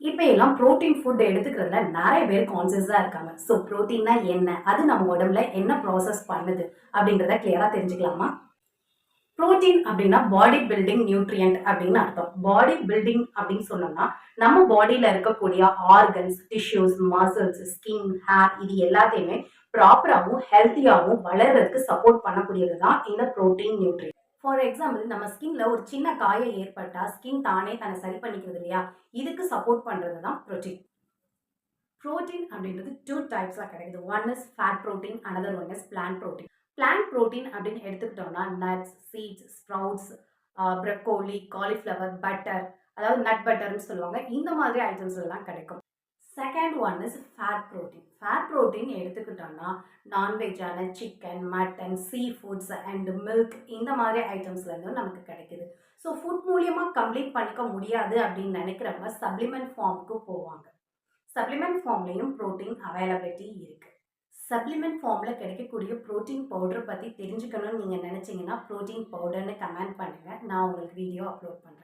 இப்போ எல்லாம் protein food எடுத்துக்கிறதுல நிறைய பேர் கான்சியஸா இருக்காங்க. ஸோ புரோட்டீன்னா என்ன, அது நம்ம உடம்புல என்ன ப்ராசஸ் பண்ணுது அப்படின்றத கிளியரா தெரிஞ்சுக்கலாமா? புரோட்டீன் அப்படின்னா பாடி பில்டிங் நியூட்ரியன்ட் அப்படின்னு அர்த்தம். பாடி பில்டிங் அப்படின்னு சொன்னோம்னா நம்ம பாடியில இருக்கக்கூடிய organs, tissues, muscles, skin, hair இது எல்லாத்தையுமே ப்ராப்பராகவும் ஹெல்த்தியாகவும் வளர்றதுக்கு சப்போர்ட் பண்ணக்கூடியது தான் இந்த புரோட்டீன் நியூட்ரியன்ட். ஃபார் எக்ஸாம்பிள், நம்ம ஸ்கின்ல ஒரு சின்ன காயம் ஏற்பட்டா ஸ்கின் தானே தன்னை சரி பண்ணிக்கிறது இல்லையா? இதுக்கு சப்போர்ட் பண்றது தான் புரோட்டீன். புரோட்டீன் அப்படின்றது டூ டைப்ஸாக கிடைக்குது. One is fat protein, another one is plant protein. Plant protein அப்படின்னு எடுத்துக்கிட்டோம்னா nuts, seeds, sprouts, broccoli, cauliflower, butter, அதாவது நட் பட்டர்னு சொல்லுவாங்க, இந்த மாதிரி ஐட்டம்ஸ் எல்லாம் கிடைக்கும். Second one is fat protein. Fat protein எடுத்துக்கிட்டோம்னா நான்வெஜ்ஜான chicken, mutton, seafoods and milk இந்த மாதிரி ஐட்டம்ஸ்லேருந்து நமக்கு கிடைக்குது. ஸோ ஃபுட் மூலியமாக கம்ப்ளீட் பண்ணிக்க முடியாது அப்படின்னு நினைக்கிறவங்க சப்ளிமெண்ட் ஃபார்முக்கு போவாங்க. சப்ளிமெண்ட் ஃபார்ம்லேயும் ப்ரோட்டீன் அவைலபிலிட்டி இருக்குது. சப்ளிமெண்ட் ஃபார்மில் கிடைக்கக்கூடிய ப்ரோட்டீன் பவுடர் பற்றி தெரிஞ்சுக்கணும்னு நீங்கள் நினச்சிங்கன்னா ப்ரோட்டீன் பவுடர்னு கமெண்ட் பண்ணுங்கள். நான் உங்களுக்கு வீடியோ அப்லோட் பண்ணுறேன்.